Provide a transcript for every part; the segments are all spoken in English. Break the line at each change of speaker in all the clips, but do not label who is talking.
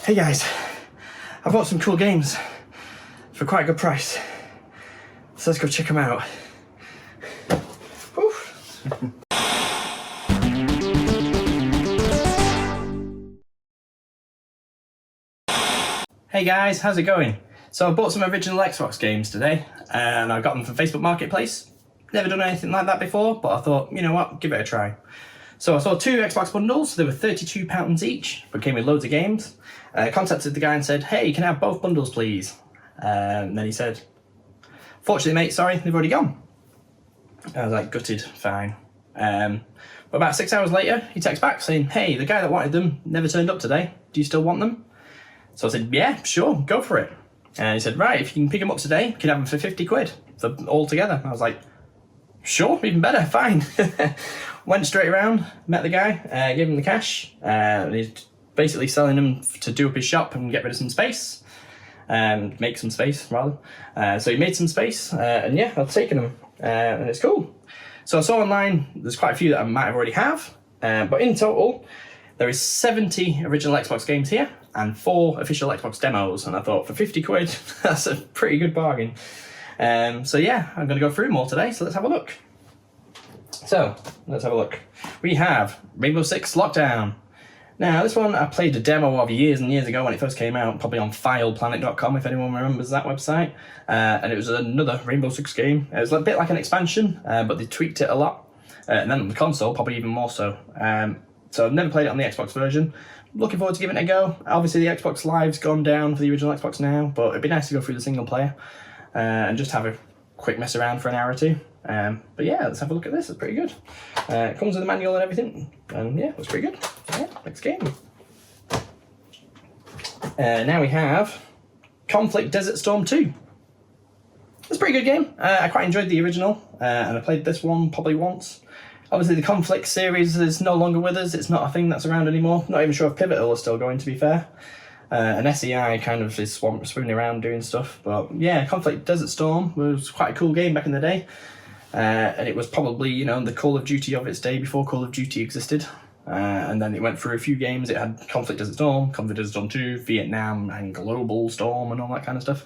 Hey guys, I bought some cool games for quite a good price, so let's go check them out. Hey guys, how's it going? So I bought some original Xbox games today, and I got them from Facebook Marketplace. Never done anything like that before, but I thought, you know what, give it a try. So I saw 2 Xbox bundles. They were £32 each, but came with loads of games. Contacted the guy and said, hey, can I have both bundles please? And then he said, fortunately mate, sorry, they've already gone. I was like, gutted, fine. But about 6 hours later, he texts back saying, hey, the guy that wanted them never turned up today. Do you still want them? So I said, yeah, sure, go for it. And he said, right, if you can pick them up today, you can have them for 50 quid for all together. I was like, sure, even better, fine. Went straight around, met the guy, gave him the cash, and he's basically selling them to do up his shop and get rid of some space, make some space rather. So he made some space, and yeah, I've taken them, and it's cool. So I saw online, there's quite a few that I might have already have, but in total, there is 70 original Xbox games here, and 4 official Xbox demos, and I thought for 50 quid, that's a pretty good bargain. So yeah, I'm going to go through them all today, so let's have a look. So, let's have a look. We have Rainbow Six Lockdown. Now, this one I played a demo of years and years ago when it first came out, probably on fileplanet.com if anyone remembers that website. And it was another Rainbow Six game. It was a bit like an expansion, but they tweaked it a lot. And then on the console, probably even more so. So I've never played it on the Xbox version. Looking forward to giving it a go. Obviously the Xbox Live's gone down for the original Xbox now, but it'd be nice to go through the single player and just have a quick mess around for an hour or two. But yeah, let's have a look at this. It's pretty good. It comes with a manual and everything, and yeah, it's pretty good. Yeah, next game. Now we have Conflict Desert Storm 2. It's a pretty good game. I quite enjoyed the original, and I played this one probably once. Obviously the Conflict series is no longer with us. It's not a thing that's around anymore. Not even sure if Pivotal is still going, to be fair. And SEI kind of is swooning around doing stuff. But yeah, Conflict Desert Storm was quite a cool game back in the day. And it was probably, you know, the Call of Duty of its day before Call of Duty existed. And then it went through a few games. It had Conflict Desert Storm, Conflict Desert Storm 2, Vietnam, and Global Storm and all that kind of stuff.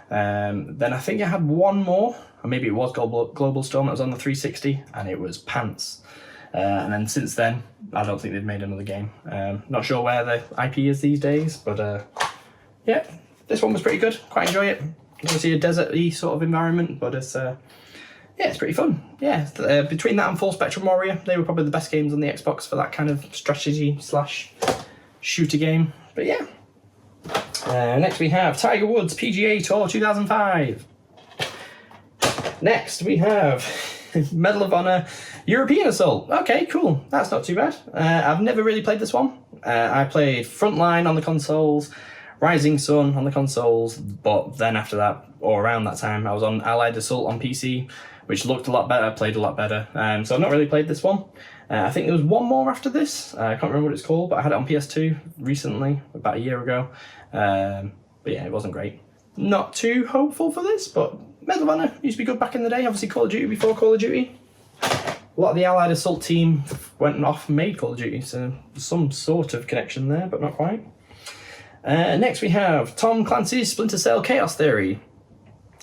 Then I think it had one more, or maybe it was Global Storm that was on the 360, and it was pants. And then since then, I don't think they've made another game. Not sure where the IP is these days, but yeah, this one was pretty good. Quite enjoy it. Obviously a desert-y sort of environment, but it's yeah, it's pretty fun. Yeah, between that and Full Spectrum Warrior, they were probably the best games on the Xbox for that kind of strategy/shooter game. But yeah. Next we have Tiger Woods PGA Tour 2005. Next we have Medal of Honor European Assault. Okay, cool. That's not too bad. I've never really played this one. I played Frontline on the consoles, Rising Sun on the consoles, but then after that, or around that time, I was on Allied Assault on PC, which looked a lot better, played a lot better. So I've not really played this one. I think there was one more after this. I can't remember what it's called, but I had it on PS2 recently, about a year ago. But yeah, it wasn't great. Not too hopeful for this, but Medal of Honor used to be good back in the day. Obviously Call of Duty before Call of Duty. A lot of the Allied Assault team went off and made Call of Duty, so there's some sort of connection there, but not quite. Next we have Tom Clancy's Splinter Cell Chaos Theory.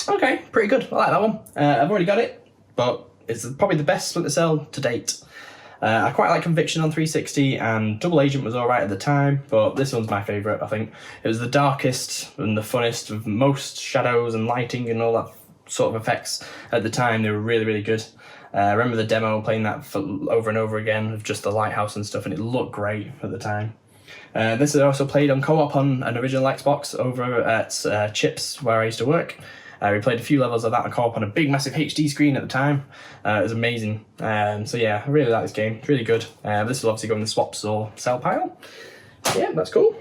Okay, pretty good. I like that one. I've already got it, but it's probably the best Splinter Cell to date. I quite like Conviction on 360, and Double Agent was alright at the time, but this one's my favourite, I think. It was the darkest and the funnest, with most shadows and lighting and all that sort of effects at the time. They were really, really good. I remember the demo, playing that for over and over again, of just the lighthouse and stuff, and it looked great at the time. This is also played on co-op on an original Xbox over at Chips, where I used to work. We played a few levels of that on co-op on a big massive HD screen at the time. It was amazing. So yeah, I really like this game. It's really good. This will obviously go in the swaps or sell pile. Yeah, that's cool.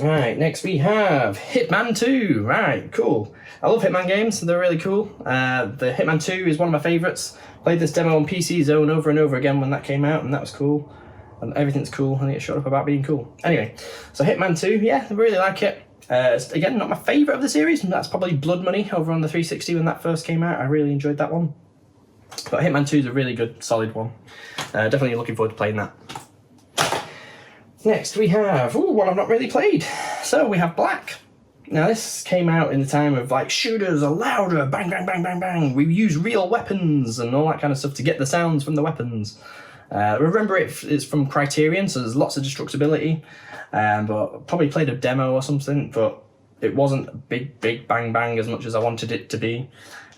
Right, next we have Hitman 2. Right, cool. I love Hitman games, they're really cool. The Hitman 2 is one of my favourites. Played this demo on PC Zone over and over again when that came out, and that was cool. And everything's cool, and it shut up about being cool. Anyway, so Hitman 2, yeah, I really like it. Again, not my favourite of the series, that's probably Blood Money over on the 360 when that first came out. I really enjoyed that one. But Hitman 2 is a really good, solid one. Definitely looking forward to playing that. Next we have, one I've not really played. So we have Black. Now this came out in the time of like shooters are louder, bang, bang, bang, bang, bang. We use real weapons and all that kind of stuff to get the sounds from the weapons. Remember it's from Criterion, so there's lots of destructibility. But probably played a demo or something, but it wasn't a big bang bang as much as I wanted it to be.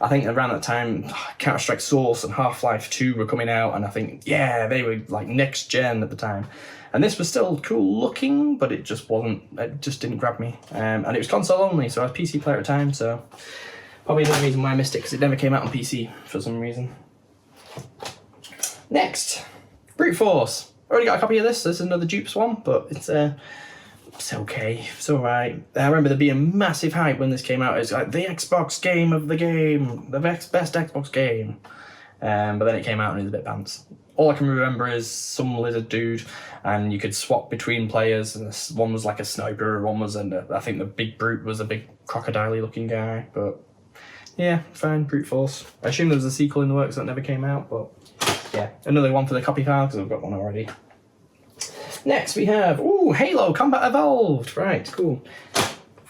I think around that time, Counter-Strike Source and Half-Life 2 were coming out, and I think, yeah, they were like next gen at the time. And this was still cool looking, but it just didn't grab me. And it was console only, so I was a PC player at the time, so probably another reason why I missed it, because it never came out on PC for some reason. Next, Brute Force. Already got a copy of this. This is another dupes one, but it's okay. It's alright. I remember there being massive hype when this came out. It's like the Xbox game of the game, the best Xbox game. But then it came out and it was a bit pants. All I can remember is some lizard dude, and you could swap between players. And one was like a sniper, one was, I think the big brute was a big crocodile-y looking guy. But yeah, fine, Brute Force. I assume there was a sequel in the works that never came out, but yeah, another one for the copy file because I've got one already. Next we have, Halo Combat Evolved. Right, cool.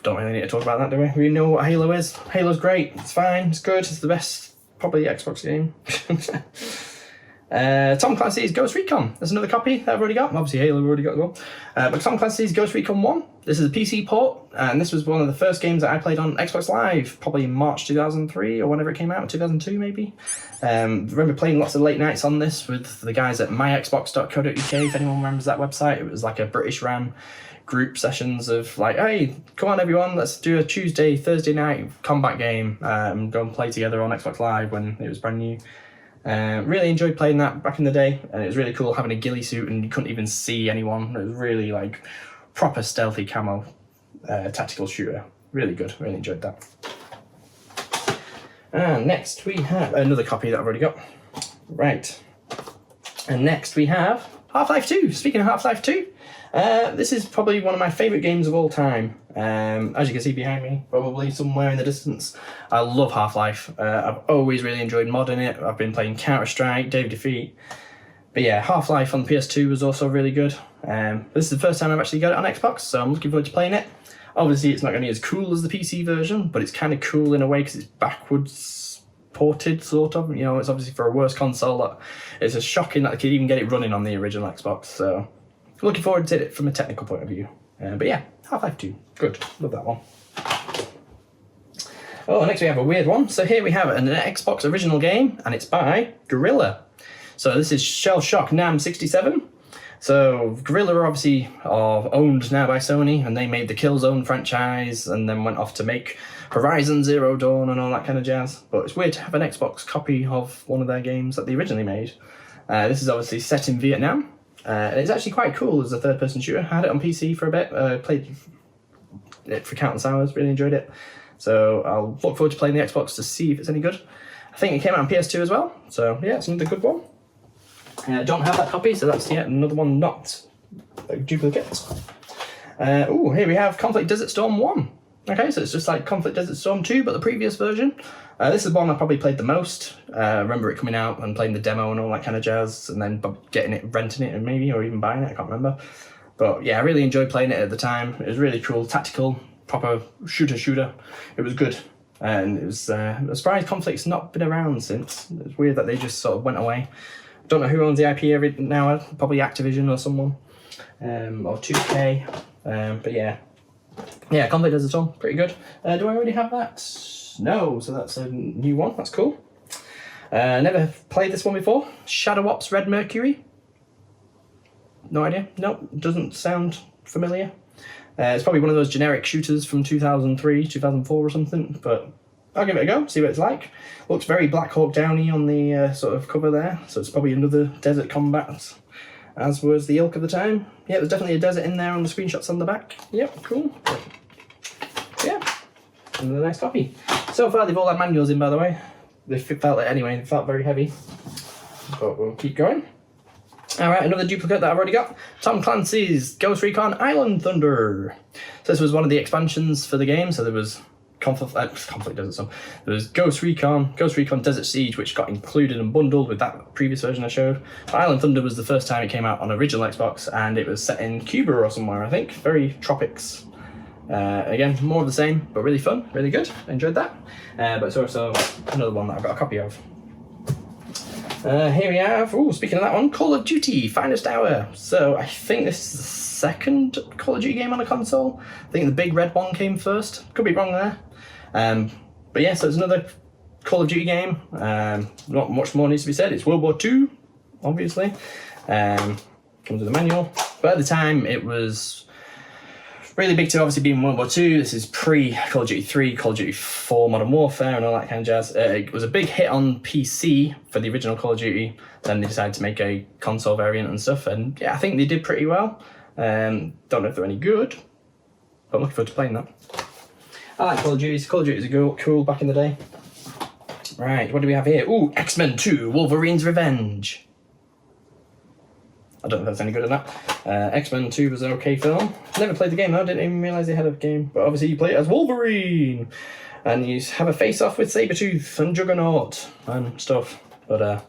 Don't really need to talk about that, do we? We know what Halo is. Halo's great, it's fine, it's good, it's the best, probably Xbox game. Tom Clancy's Ghost Recon. There's another copy that I've already got. Obviously Halo I've already got as well. But Tom Clancy's Ghost Recon 1. This is a PC port, and this was one of the first games that I played on Xbox Live, probably in March 2003 or whenever it came out, 2002 maybe. Remember playing lots of late nights on this with the guys at myxbox.co.uk, if anyone remembers that website. It was like a British ran group sessions of like, hey, come on everyone, let's do a Thursday night combat game, go and play together on Xbox Live when it was brand new. Really enjoyed playing that back in the day, and it was really cool having a ghillie suit and you couldn't even see anyone. It was really like proper stealthy camo tactical shooter. Really good, really enjoyed that. And next we have another copy that I've already got. Right. And next we have Half-Life 2. Speaking of Half-Life 2, this is probably one of my favourite games of all time. As you can see behind me, probably somewhere in the distance, I love Half-Life. I've always really enjoyed modding it. I've been playing Counter-Strike, Dave Defeat. But yeah, Half-Life on PS2 was also really good. This is the first time I've actually got it on Xbox, so I'm looking forward to playing it. Obviously, it's not going to be as cool as the PC version, but it's kind of cool in a way because it's backwards ported, sort of. You know, it's obviously for a worse console. That it's just shocking that they could even get it running on the original Xbox. So looking forward to it from a technical point of view. But yeah, Half-Life 2, good, love that one. Oh, next we have a weird one. So here we have an Xbox original game, and it's by Guerrilla. So this is Shell Shock Nam 67. So Guerrilla are obviously owned now by Sony, and they made the Killzone franchise, and then went off to make Horizon Zero Dawn and all that kind of jazz. But it's weird to have an Xbox copy of one of their games that they originally made. This is obviously set in Vietnam. And it's actually quite cool as a third-person shooter. I had it on PC for a bit, played it for countless hours, really enjoyed it. So I'll look forward to playing the Xbox to see if it's any good. I think it came out on PS2 as well, so yeah, it's another good one. Don't have that copy, so that's yet another one not a duplicate. Here we have Conflict Desert Storm 1. Okay, so it's just like Conflict Desert Storm 2, but the previous version. This is one I probably played the most. I remember it coming out and playing the demo and all that kind of jazz, and then getting it, renting it, and maybe, or even buying it, I can't remember. But yeah, I really enjoyed playing it at the time. It was really cool, tactical, proper shooter. It was good. And it was a surprise Conflict's not been around since. It's weird that they just sort of went away. Don't know who owns the IP now, probably Activision or someone, or 2K, but yeah. Yeah, Conflict Desert Storm, pretty good. Do I already have that? No, so that's a new one, that's cool. Never played this one before. Shadow Ops Red Mercury. No idea, no, doesn't sound familiar. It's probably one of those generic shooters from 2003, 2004 or something, but I'll give it a go, see what it's like. Looks very Black Hawk Downy on the sort of cover there, so it's probably another desert combat, as was the ilk of the time. Yeah, there's definitely a desert in there on the screenshots on the back. Yep, cool. Yeah, another nice copy. So far they've all had manuals in, by the way. They felt it anyway, they felt very heavy. But we'll keep going. Alright, another duplicate that I've already got. Tom Clancy's Ghost Recon Island Thunder. So this was one of the expansions for the game, so there was Conflict Desert Storm. There's Ghost Recon Desert Siege, which got included and bundled with that previous version I showed. But Island Thunder was the first time it came out on original Xbox, and it was set in Cuba or somewhere, I think. Very tropics. Again, more of the same, but really fun, really good. Enjoyed that. But it's also another one that I've got a copy of. Here we have, speaking of that one, Call of Duty Finest Hour. So I think this is the second Call of Duty game on a console. I think the big red one came first. Could be wrong there. But yeah, so it's another Call of Duty game. Not much more needs to be said. It's World War II, obviously. Comes with a manual. But at the time, it was really big to obviously be in World War II. This is pre-Call of Duty 3, Call of Duty 4, Modern Warfare and all that kind of jazz. It was a big hit on PC for the original Call of Duty. Then they decided to make a console variant and stuff. And yeah, I think they did pretty well. Don't know if they're any good, but I'm looking forward to playing that. I like Call of Duty. Call of Duty was cool back in the day. Right, what do we have here? X-Men 2, Wolverine's Revenge. I don't know if that's any good or not. X-Men 2 was an okay film. Never played the game though, didn't even realise they had a game. But obviously you play it as Wolverine. And you have a face-off with Sabretooth and Juggernaut and stuff. But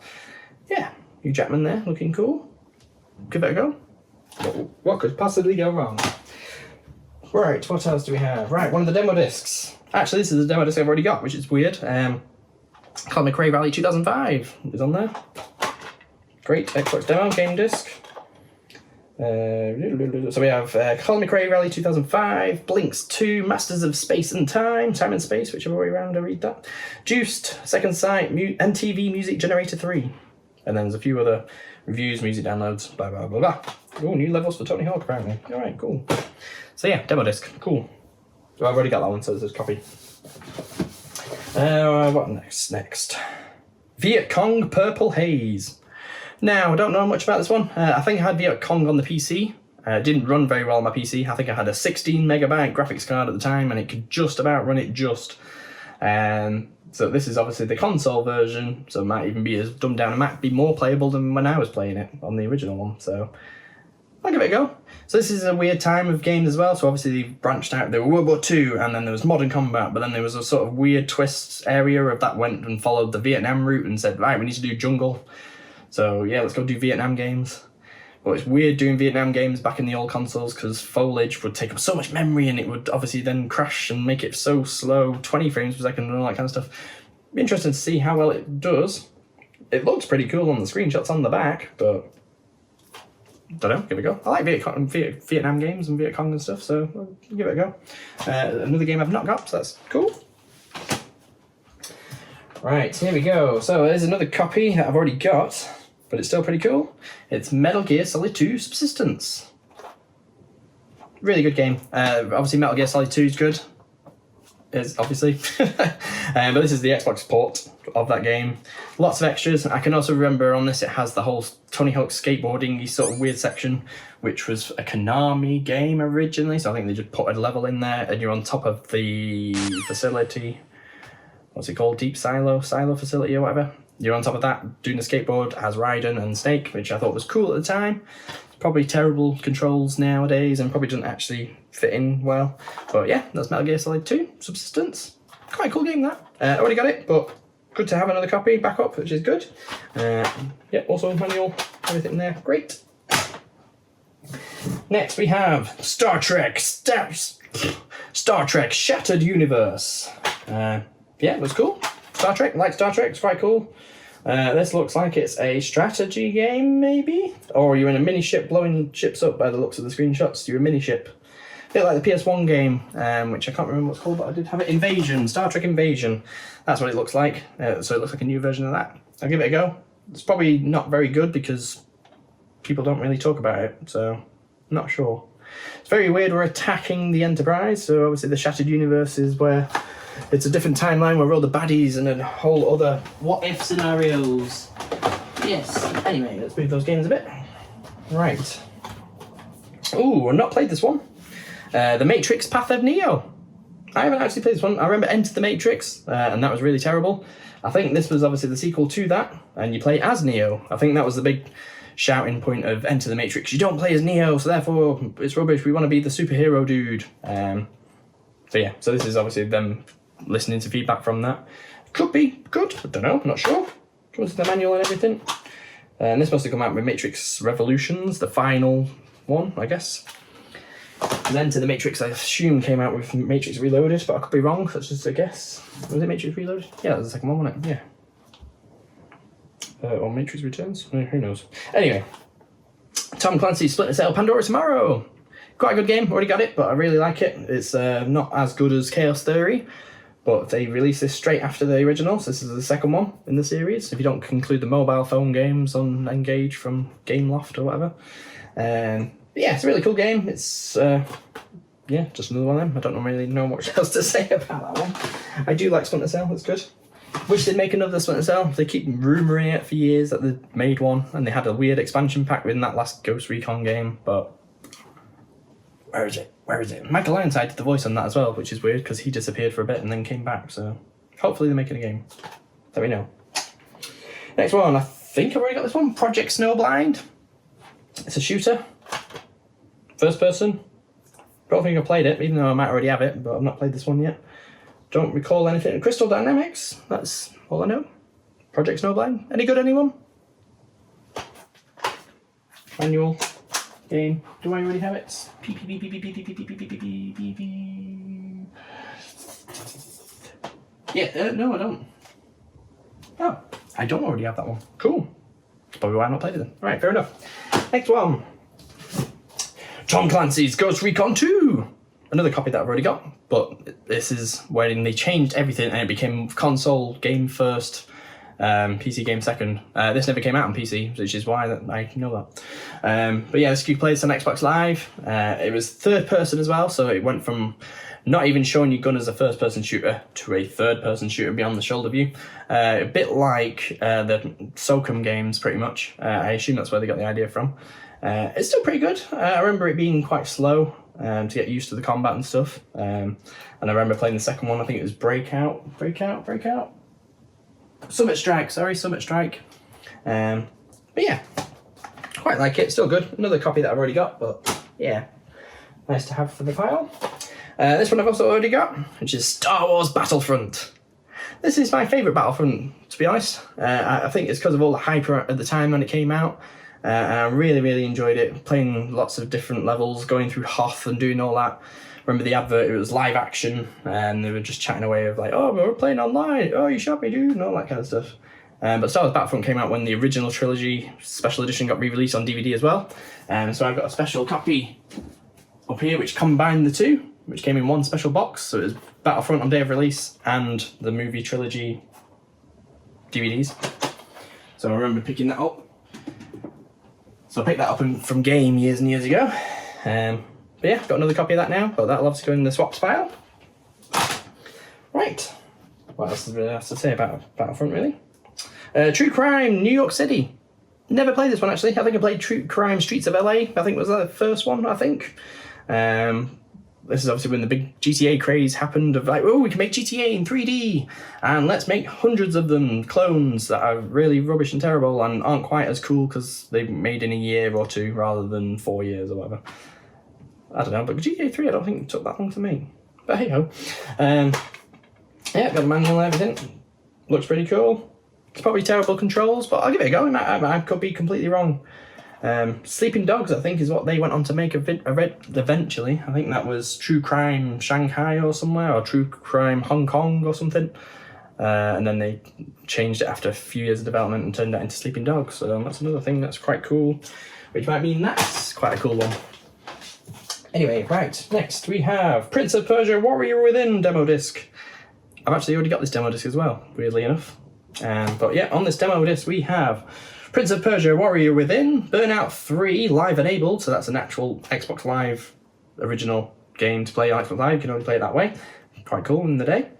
yeah, Hugh Jackman there, looking cool. Give it a go. What could possibly go wrong? Right, what else do we have? Right, one of the demo discs. Actually, this is a demo disc I've already got, which is weird. Colin McRae Rally 2005 is on there. Great Xbox demo game disc. So we have Colin McRae Rally 2005, Blinks 2, Masters of Space and Time and Space, which I've already round to read that. Juiced, Second Sight, MTV Music Generator 3. And then there's a few other reviews, music downloads, blah, blah, blah, blah. Oh, new levels for Tony Hawk, apparently. All right, cool. So yeah, demo disc, cool. So I've already got that one, so there's a copy. What next? Viet Cong Purple Haze. Now, I don't know much about this one. I think I had Viet Cong on the PC. It didn't run very well on my PC. I think I had a 16 megabyte graphics card at the time, and it could just about run it just. So this is obviously the console version, so it might even be as dumbed down. It might be more playable than when I was playing it on the original one, so I'll give it a go. So this is a weird time of games as well, so obviously they branched out. There were World War II, and then there was modern combat, but then there was a sort of weird twist area of that went and followed the Vietnam route and said, right, we need to do jungle. So yeah, let's go do Vietnam games. But it's weird doing Vietnam games back in the old consoles because foliage would take up so much memory and it would obviously then crash and make it so slow, 20 frames per second and all that kind of stuff. Be interesting to see how well it does. It looks pretty cool on the screenshots on the back, but don't know, give it a go. I like Vietnam games and Viet Cong and stuff, so I'll give it a go. Another game I've not got, so that's cool. Right, here we go. So there's another copy that I've already got, but it's still pretty cool. It's Metal Gear Solid 2 Subsistence. Really good game. Obviously Metal Gear Solid 2 is good. Is obviously. But this is the Xbox port of that game. Lots of extras. I can also remember on this it has the whole Tony Hawk skateboarding sort of weird section, which was a Konami game originally, so I think they just put a level in there and you're on top of the facility. What's it called? Deep Silo facility or whatever. You're on top of that doing the skateboard as Raiden and Snake, which I thought was cool at the time. Probably terrible controls nowadays and probably doesn't actually fit in well. But yeah, that's Metal Gear Solid 2 Subsistence. Quite a cool game that. Already got it, but good to have another copy back up, which is good. Yeah, also manual, everything there, great. Next we have Star Trek Shattered Universe. Yeah, it was cool. Star Trek, like Star Trek, it's quite cool. This looks like it's a strategy game, maybe? Or you're in a mini-ship blowing ships up by the looks of the screenshots. You're a mini-ship. A bit like the PS1 game, which I can't remember what it's called, but I did have it. Invasion, Star Trek Invasion. That's what it looks like. So it looks like a new version of that. I'll give it a go. It's probably not very good because people don't really talk about it, so I'm not sure. It's very weird. We're attacking the Enterprise, so obviously the Shattered Universe is where it's a different timeline where we're all the baddies and a whole other what-if scenarios. Yes. Anyway, let's move those games a bit. Right. Ooh, I've not played this one. The Matrix Path of Neo. I haven't actually played this one. I remember Enter the Matrix, and that was really terrible. I think this was obviously the sequel to that, and you play as Neo. I think that was the big shouting point of Enter the Matrix. You don't play as Neo, so therefore it's rubbish. We want to be the superhero dude. So yeah, so this is obviously them listening to feedback from that. Could be good, I don't know, I'm not sure. Comes with the manual and everything. And this must have come out with Matrix Revolutions, the final one, I guess. And then to the Matrix, I assume, came out with Matrix Reloaded, but I could be wrong, that's just a guess. Was it Matrix Reloaded? Yeah, that was the second one, wasn't it? Yeah. Or Matrix Returns? Who knows? Anyway, Tom Clancy's Splinter Cell Pandora Tomorrow. Quite a good game, already got it, but I really like it. It's not as good as Chaos Theory, but they released this straight after the original, so this is the second one in the series, if you don't include the mobile phone games on Engage from Gameloft or whatever. Yeah, it's a really cool game. It's, yeah, just another one of them. I don't really know much else to say about that one. I do like Splinter Cell, it's good. Wish they'd make another Splinter Cell. They keep rumouring it for years that they made one, and they had a weird expansion pack within that last Ghost Recon game, but where is it? Where is it? Michael Ironside did the voice on that as well, which is weird because he disappeared for a bit and then came back, so hopefully they're making a game. Let me know. Next one, I think I've already got this one. Project Snowblind. It's a shooter. First person. Don't think I've played it, even though I might already have it, but I've not played this one yet. Don't recall anything. Crystal Dynamics, that's all I know. Project Snowblind. Any good, anyone? Manual. Game. Do I already have it? Yeah, no, I don't. Oh, I don't already have that one. Cool. That's probably why I've not played it then. Alright, fair enough. Next one. Tom Clancy's Ghost Recon 2. Another copy that I've already got, but this is when they changed everything and it became console game first, PC game second. This never came out on PC, which is why I know that. But yeah, this you play this on Xbox Live. It was third person as well, so it went from not even showing your gun as a first person shooter to a third person shooter beyond the shoulder view. A bit like the SOCOM games, pretty much. I assume that's where they got the idea from. It's still pretty good. I remember it being quite slow to get used to the combat and stuff. And I remember playing the second one, I think it was Breakout. Summit Strike. But yeah, quite like it, still good. Another copy that I've already got, but yeah, nice to have for the file. This one I've also already got, which is Star Wars Battlefront. This is my favourite Battlefront, to be honest. I think it's because of all the hype at the time when it came out. And I really enjoyed it, playing lots of different levels, going through Hoth and doing all that. Remember the advert, it was live action, and they were just chatting away of like, oh, we're playing online, oh, you shot me, dude, and all that kind of stuff. But Star Wars Battlefront came out when the original trilogy special edition got re-released on DVD as well. So I've got a special copy up here which combined the two, which came in one special box. So it was Battlefront on day of release and the movie trilogy DVDs. So I remember picking that up. So I picked that up from Game years and years ago. But yeah, got another copy of that now, but that'll obviously go in the swaps file. Right. What else is there else to say about Battlefront, really? True Crime, New York City. Never played this one, actually. I think I played True Crime Streets of LA. I think was the first one, I think. This is obviously when the big GTA craze happened of like, oh, we can make GTA in 3D and let's make hundreds of them clones that are really rubbish and terrible and aren't quite as cool because they made in a year or two rather than 4 years or whatever. I don't know, but GTA 3 I don't think it took that long to make. But hey ho. Yeah, got the manual and everything. Looks pretty cool. It's probably terrible controls, but I'll give it a go. I could be completely wrong. Sleeping Dogs, I think, is what they went on to make eventually. I think that was True Crime Shanghai or somewhere, or True Crime Hong Kong or something. And then they changed it after a few years of development and turned that into Sleeping Dogs. So that's another thing that's quite cool, which might mean that's quite a cool one. Anyway, right, next we have Prince of Persia Warrior Within demo disc. I've actually already got this demo disc as well, weirdly enough. But yeah, on this demo disc we have Prince of Persia Warrior Within, Burnout 3 Live Enabled, so that's an actual Xbox Live original game to play on Xbox Live, you can only play it that way. Quite cool in the day.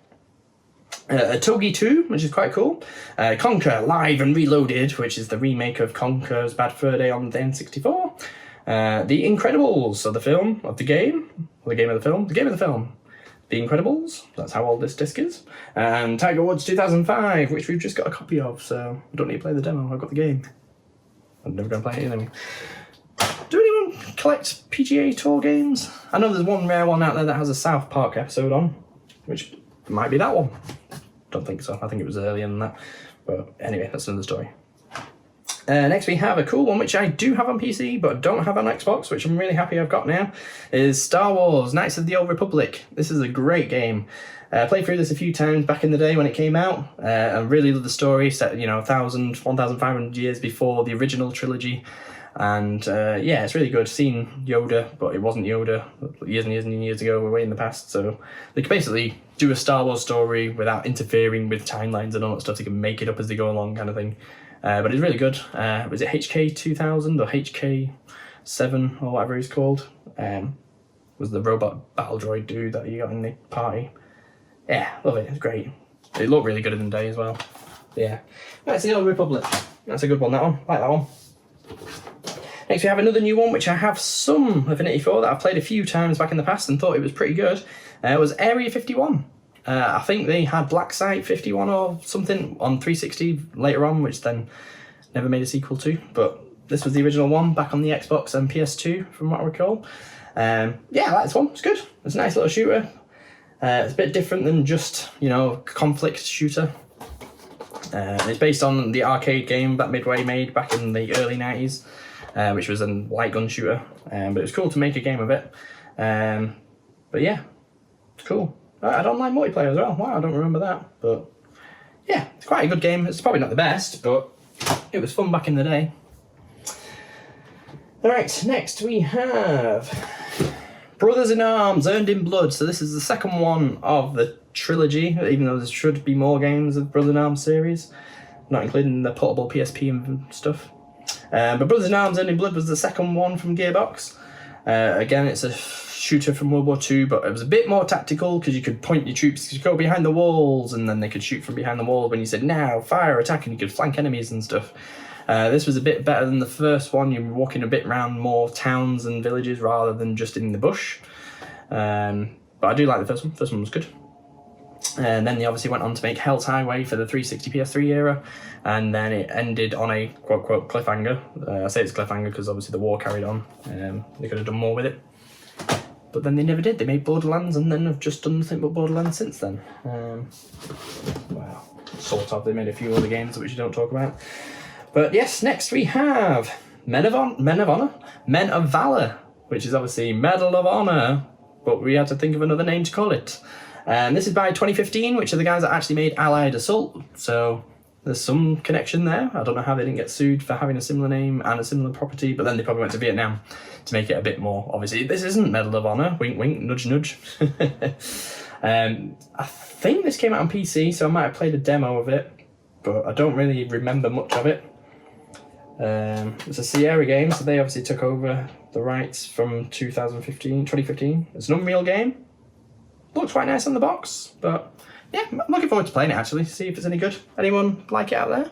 Togi 2, which is quite cool. Conquer Live and Reloaded, which is the remake of Conquer's Bad Fur Day on the N64. The Incredibles, so the film of the game, or the game of the film, the game of the film. The Incredibles, that's how old this disc is. And Tiger Woods 2005, which we've just got a copy of, so I don't need to play the demo, I've got the game. I'm never going to play it anyway. Do anyone collect PGA Tour games? I know there's one rare one out there that has a South Park episode on, which it might be that one. Don't think so. I think it was earlier than that. But anyway, that's another story. Next we have a cool one, which I do have on PC, but don't have on Xbox, which I'm really happy I've got now, is Star Wars Knights of the Old Republic. This is a great game. I played through this a few times back in the day when it came out. I really love the story, set 1,500 years before the original trilogy. And yeah, it's really good. Seeing Yoda, but it wasn't Yoda years and years and years ago, we're way in the past. So they can basically do a Star Wars story without interfering with timelines and all that stuff. They can make it up as they go along, kind of thing. But it's really good. Was it HK2000 or HK7 or whatever he's called? Was the robot battle droid dude that you got in the party. Yeah, love it. It's great. It looked really good in the day as well. Yeah. That's the Old Republic. That's a good one, that one. Like that one. Next we have another new one, which I have some affinity for, that I've played a few times back in the past and thought it was pretty good. It was Area 51. I think they had Black Site 51 or something on 360 later on, which then never made a sequel to. But this was the original one back on the Xbox and PS2, from what I recall. Yeah, I like this one. It's good. It's a nice little shooter. It's a bit different than just, conflict shooter. It's based on the arcade game that Midway made back in the early 90s, which was a light gun shooter. But it was cool to make a game of it. But yeah, it's cool. I had online multiplayer as well. Wow, I don't remember that. But yeah, it's quite a good game. It's probably not the best, but it was fun back in the day. Alright, next we have Brothers in Arms, Earned in Blood. So this is the second one of the trilogy, even though there should be more games of Brothers in Arms series, not including the portable PSP and stuff. But Brothers in Arms, Earned in Blood was the second one from Gearbox. Again, it's a shooter from World War II, but it was a bit more tactical because you could point your troops to go behind the walls and then they could shoot from behind the wall when you said, now, fire, attack, and you could flank enemies and stuff. This was a bit better than the first one. You're walking a bit around more towns and villages rather than just in the bush. But I do like the first one. The first one was good. And then they obviously went on to make Hell's Highway for the 360 PS3 era, and then it ended on a quote-quote cliffhanger. I say it's cliffhanger because obviously the war carried on. They could have done more with it. But then they never did. They made Borderlands and then have just done nothing but Borderlands since then. Well, sort of. They made a few other games which you don't talk about. But yes, next we have Men of Valor, which is obviously Medal of Honor, but we had to think of another name to call it. And this is by 2015, which are the guys that actually made Allied Assault. So there's some connection there. I don't know how they didn't get sued for having a similar name and a similar property, but then they probably went to Vietnam to make it a bit more. Obviously, this isn't Medal of Honor. Wink, wink, nudge, nudge. I think this came out on PC, so I might have played a demo of it, but I don't really remember much of it. It's a Sierra game, so they obviously took over the rights from 2015. It's an Unreal game. Looks quite nice on the box, but yeah, I'm looking forward to playing it actually, see if it's any good. Anyone like it out there?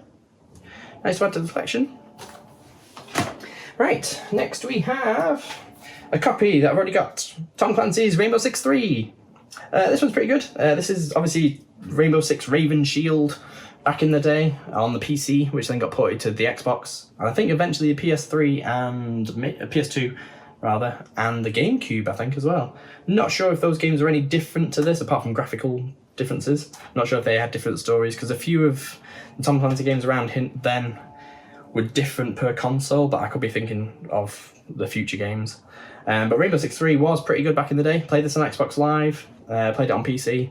Nice to add to the collection. Right, next we have a copy that I've already got. Tom Clancy's Rainbow Six 3. This one's pretty good. This is obviously Rainbow Six Raven Shield back in the day on the PC, which then got ported to the Xbox. And I think eventually the PS3 and PS2 rather, and the GameCube, I think, as well. Not sure if those games are any different to this, apart from graphical differences. Not sure if they had different stories, because a few of the Tom Clancy games around then were different per console, but I could be thinking of the future games. But Rainbow Six 3 was pretty good back in the day. Played this on Xbox Live, played it on PC.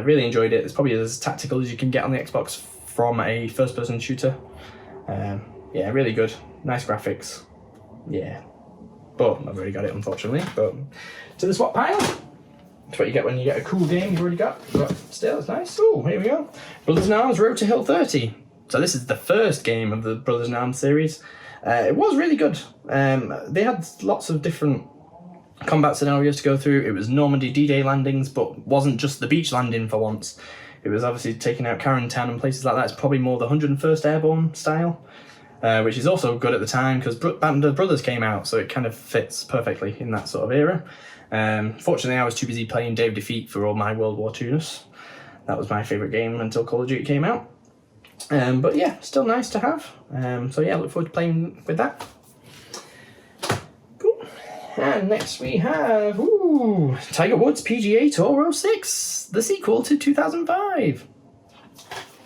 Really enjoyed it. It's probably as tactical as you can get on the Xbox from a first-person shooter. Yeah, really good. Nice graphics. Yeah. But I've already got it, unfortunately. But to the swap pile. That's what you get when you get a cool game you've already got. But still, it's nice. Oh, here we go. Brothers in Arms Road to Hill 30. So this is the first game of the Brothers in Arms series. It was really good. They had lots of different combat scenarios to go through. It was Normandy D-Day landings, but wasn't just the beach landing for once. It was obviously taking out Carentan and places like that. It's probably more the 101st Airborne style. Which is also good at the time because Band of Brothers came out, so it kind of fits perfectly in that sort of era. Fortunately, I was too busy playing Dave Defeat for all my World War II-ness. That was my favourite game until Call of Duty came out. But yeah, still nice to have. So yeah, I look forward to playing with that. Cool. And next we have Tiger Woods PGA Tour 06. is the sequel to 2005.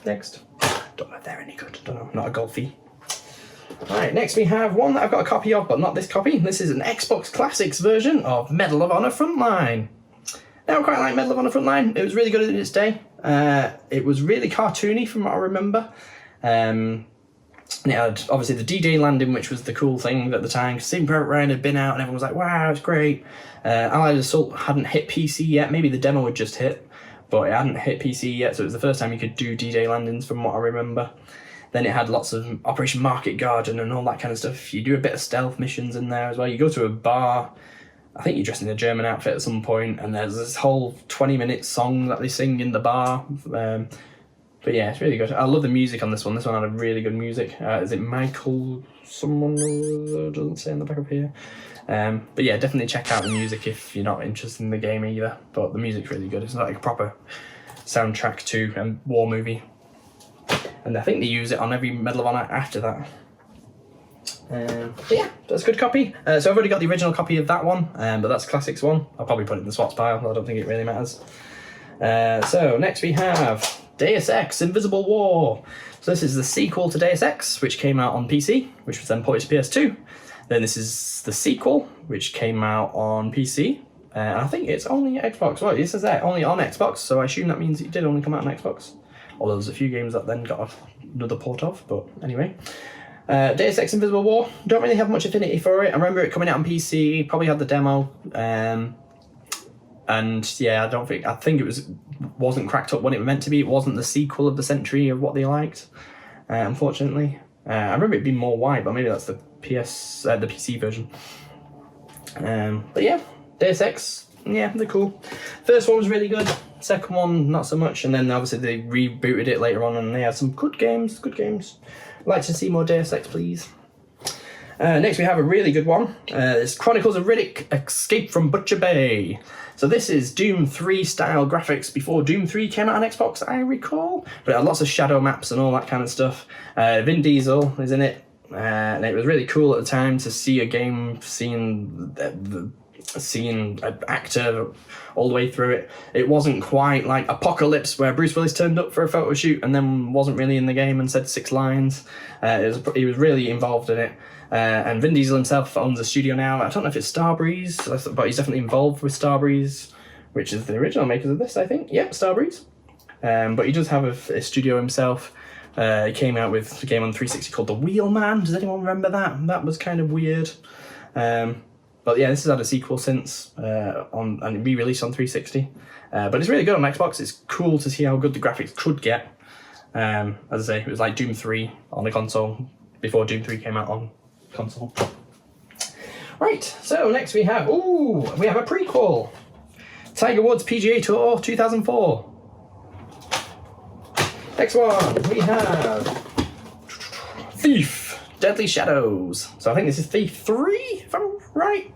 Next. Don't know if they're any good. Don't know. Not a golfy. Right, next we have one that I've got a copy of, but not this copy. This is an Xbox Classics version of Medal of Honor Frontline. Now, I quite like Medal of Honor Frontline. It was really good in its day. It was really cartoony from what I remember. It had obviously the D-Day landing, which was the cool thing at the time. Steam Private Ryan had been out and everyone was like, wow, it's great. Allied Assault hadn't hit PC yet. Maybe the demo had just hit, but it hadn't hit PC yet, so it was the first time you could do D-Day landings from what I remember. Then it had lots of Operation Market Garden and all that kind of stuff. You do a bit of stealth missions in there as well. You go to a bar. I think you're dressed in a German outfit at some point, and there's this whole 20-minute song that they sing in the bar. But yeah, it's really good. I love the music on this one. This one had a really good music. Is it Michael someone? Doesn't say in the back of here. But yeah, definitely check out the music if you're not interested in the game either. But the music's really good. It's like a proper soundtrack to a war movie. And I think they use it on every Medal of Honor after that. But yeah, that's a good copy. So I've already got the original copy of that one, but that's Classics one. I'll probably put it in the swaps pile. I don't think it really matters. So next we have Deus Ex Invisible War. So this is the sequel to Deus Ex, which came out on PC, which was then ported to PS2. Then this is the sequel, which came out on PC. I think it's only Xbox. Well, it says that only on Xbox, so I assume that means it did only come out on Xbox. Although there's a few games that then got another port of, but anyway. Deus Ex Invisible War, don't really have much affinity for it. I remember it coming out on PC, probably had the demo. And yeah, I think it wasn't cracked up when it was meant to be. It wasn't the sequel of the century of what they liked, unfortunately. I remember it being more white, but maybe that's the PC version. But yeah, Deus Ex, yeah, they're cool. First one was really good. Second one, not so much. And then obviously they rebooted it later on, and they had some good games. I'd like to see more Deus Ex, please. Next we have a really good one. It's Chronicles of Riddick: Escape from Butcher Bay. So this is Doom 3 style graphics before Doom 3 came out on Xbox, I recall. But it had lots of shadow maps and all that kind of stuff. Vin Diesel is in it. And it was really cool at the time to see a game seeing an actor all the way through it. It wasn't quite like Apocalypse, where Bruce Willis turned up for a photo shoot and then wasn't really in the game and said 6 lines. He was really involved in it. And Vin Diesel himself owns a studio now. I don't know if it's Starbreeze, but he's definitely involved with Starbreeze, which is the original makers of this, I think. Yep, Starbreeze. But he does have a studio himself. He came out with a game on 360 called The Wheelman. Does anyone remember that? That was kind of weird. But yeah, this has had a sequel since, and re-released on 360. But it's really good on Xbox. It's cool to see how good the graphics could get. As I say, it was like Doom 3 on the console before Doom 3 came out on console. Right, so next we have a prequel. Tiger Woods PGA Tour 2004. Next one, we have Thief, Deadly Shadows. So I think this is Thief 3, if I'm right.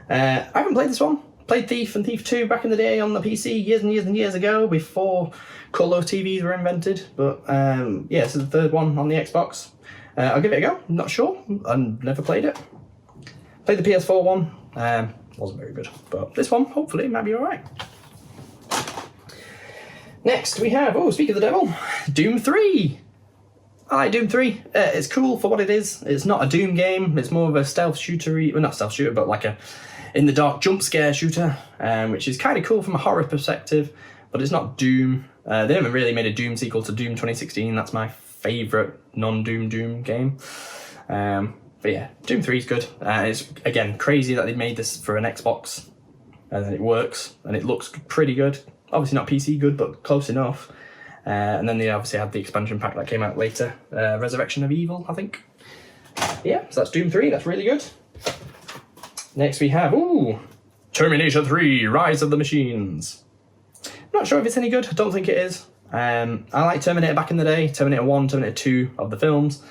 I haven't played this one. Played Thief and Thief 2 back in the day on the PC years and years and years ago, before colour TVs were invented. But yeah, this is the third one on the Xbox. I'll give it a go. I'm not sure. I've never played it. Played the PS4 one. Wasn't very good. But this one, hopefully, might be alright. Next, we have, speak of the devil, Doom 3. I like Doom 3. It's cool for what it is. It's not a Doom game. It's more of a stealth shooter, well, not stealth shooter, but like a in-the-dark jump scare shooter, which is kind of cool from a horror perspective, but it's not Doom. They haven't really made a Doom sequel to Doom 2016. That's my favourite non-Doom game. But yeah, Doom 3 is good. It's, again, crazy that they made this for an Xbox, and it works, and it looks pretty good. Obviously not PC good, but close enough. And then they obviously had the expansion pack that came out later, Resurrection of Evil, I think. Yeah, so that's Doom 3, that's really good. Next we have, Terminator 3, Rise of the Machines. Not sure if it's any good, I don't think it is. I like Terminator back in the day, Terminator 1, Terminator 2 of the films.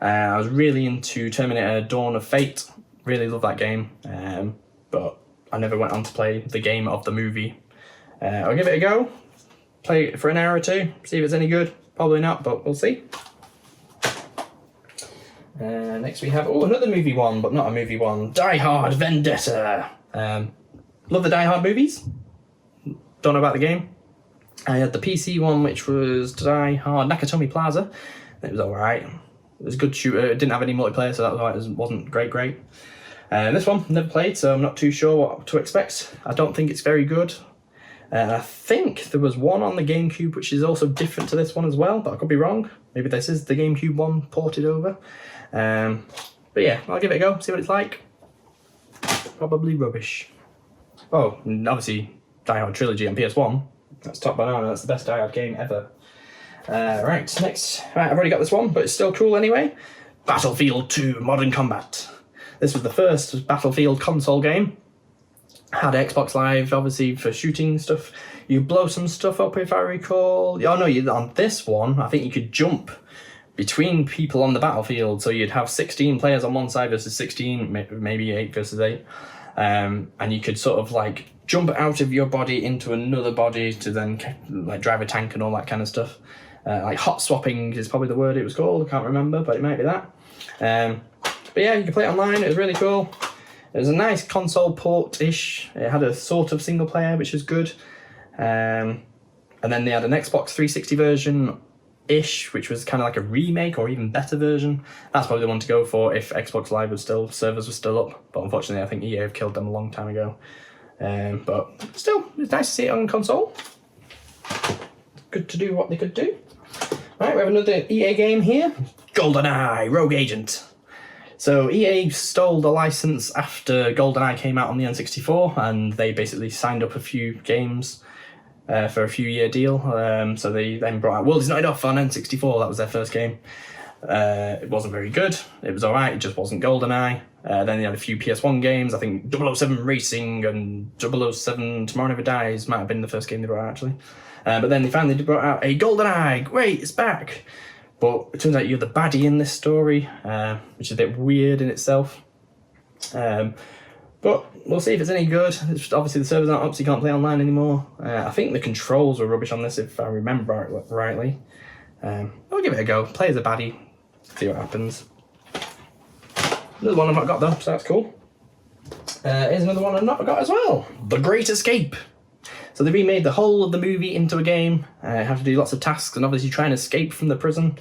I was really into Terminator Dawn of Fate, really love that game. But I never went on to play the game of the movie. I'll give it a go, play it for an hour or two, see if it's any good. Probably not, but we'll see. Next we have, another movie one, but not a movie one. Die Hard Vendetta. Love the Die Hard movies. Don't know about the game. I had the PC one, which was Die Hard Nakatomi Plaza. It was alright. It was a good shooter. It didn't have any multiplayer, so that was why it wasn't great. This one, never played, so I'm not too sure what to expect. I don't think it's very good. I think there was one on the GameCube which is also different to this one as well, but I could be wrong. Maybe this is the GameCube one ported over. But yeah, I'll give it a go, see what it's like. Probably rubbish. Oh, and obviously Die Hard Trilogy on PS1. That's top banana, that's the best Die Hard game ever. Right, next. Right, I've already got this one, but it's still cool anyway. Battlefield 2 Modern Combat. This was the first Battlefield console game. Had Xbox Live, obviously, for shooting stuff. You blow some stuff up, if I recall. Oh no, on this one, I think you could jump between people on the battlefield. So you'd have 16 players on one side versus 16, maybe 8 versus 8. And you could sort of like jump out of your body into another body to then like drive a tank and all that kind of stuff. Like hot swapping is probably the word it was called. I can't remember, but it might be that. But yeah, you can play it online. It was really cool. It was a nice console port-ish. It had a sort of single player, which was good. And then they had an Xbox 360 version-ish, which was kind of like a remake or even better version. That's probably the one to go for if Xbox Live servers were still up. But unfortunately, I think EA have killed them a long time ago. But still, it's nice to see it on console. Good to do what they could do. Right, we have another EA game here. GoldenEye, Rogue Agent. So EA stole the license after GoldenEye came out on the N64, and they basically signed up a few games for a few-year deal. So they then brought out World Is Not Enough on N64. That was their first game. It wasn't very good. It was alright, it just wasn't GoldenEye. Then they had a few PS1 games. I think 007 Racing and 007 Tomorrow Never Dies might have been the first game they brought out, actually. But then they finally brought out a GoldenEye. Great, it's back. But it turns out you're the baddie in this story, which is a bit weird in itself. But we'll see if it's any good. It's obviously the servers aren't up, so you can't play online anymore. I think the controls were rubbish on this, if I remember rightly. I'll give it a go. Play as a baddie, see what happens. Another one I've not got though, so that's cool. Here's another one I've not got as well. The Great Escape. So they remade the whole of the movie into a game. Have to do lots of tasks and obviously try and escape from the prison.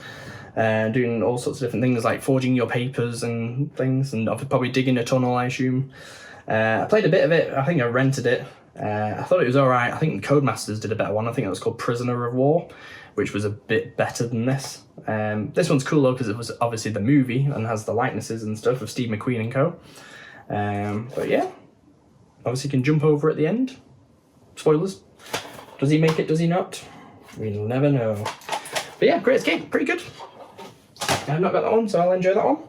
Doing all sorts of different things like forging your papers and things, and probably digging a tunnel, I assume. I played a bit of it. I think I rented it. I thought it was alright. I think Codemasters did a better one. I think it was called Prisoner of War, which was a bit better than this. This one's cool though because it was obviously the movie and has the likenesses and stuff of Steve McQueen and co. But yeah, obviously you can jump over at the end. Spoilers. Does he make it? Does he not? We'll never know. But yeah, Great Escape, pretty good. I've not got that one, so I'll enjoy that one.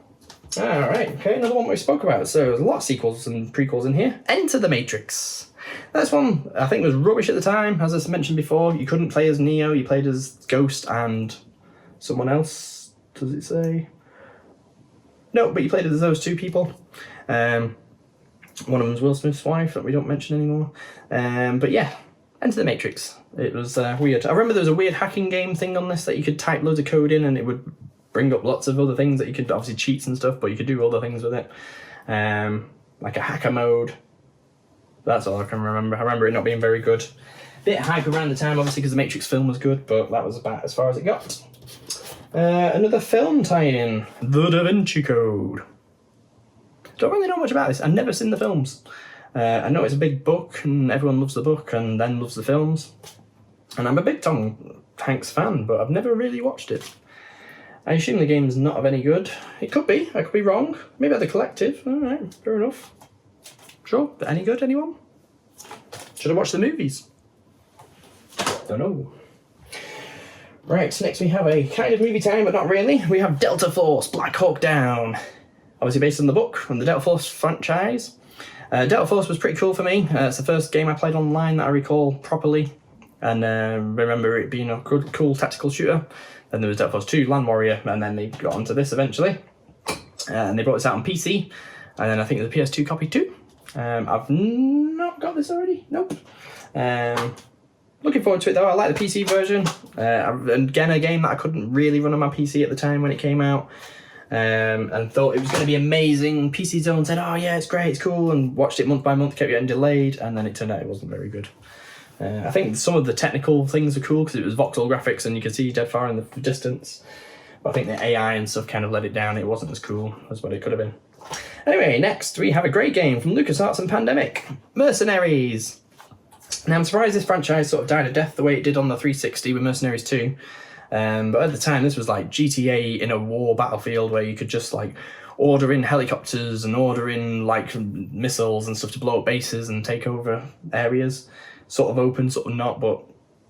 Alright, okay, another one we spoke about. So there's a lot of sequels and prequels in here. Enter the Matrix. This one, I think, was rubbish at the time. As I mentioned before, you couldn't play as Neo, you played as Ghost and someone else. Does it say? No, but you played as those two people. One of them's Will Smith's wife that we don't mention anymore. But yeah, Enter the Matrix. It was weird. I remember there was a weird hacking game thing on this that you could type loads of code in and it would bring up lots of other things that you could obviously cheats and stuff, but you could do other things with it. Like a hacker mode. That's all I can remember. I remember it not being very good. Bit hype around the time, obviously, because the Matrix film was good, but that was about as far as it got. Another film tie-in, The Da Vinci Code. Don't really know much about this. I've never seen the films. I know it's a big book, and everyone loves the book and then loves the films. And I'm a big Tom Hanks fan, but I've never really watched it. I assume the game's not of any good. It could be. I could be wrong. Maybe The Collective. All right, fair enough. Sure, but any good, anyone? Should I watch the movies? Don't know. Right, next we have a kind of movie time, but not really. We have Delta Force, Black Hawk Down. Obviously based on the book from the Delta Force franchise. Delta Force was pretty cool for me. It's the first game I played online that I recall properly. And remember it being a good, cool tactical shooter. Then there was Delta Force 2, Land Warrior, and then they got onto this eventually. And they brought this out on PC. And then I think there's a PS2 copy too. I've not got this already. Nope. Looking forward to it though. I like the PC version. Again, a game that I couldn't really run on my PC at the time when it came out. And thought it was going to be amazing. PC Zone said, oh yeah, it's great, it's cool, and watched it month by month, kept getting delayed, and then it turned out it wasn't very good. I think some of the technical things were cool because it was voxel graphics and you could see dead far in the distance. But I think the AI and stuff kind of let it down. It wasn't as cool as what it could have been. Anyway, next we have a great game from LucasArts and Pandemic, Mercenaries. Now I'm surprised this franchise sort of died a death the way it did on the 360 with Mercenaries 2. But at the time this was like GTA in a war battlefield where you could just like order in helicopters and order in like missiles and stuff to blow up bases and take over areas. Sort of open, sort of not, but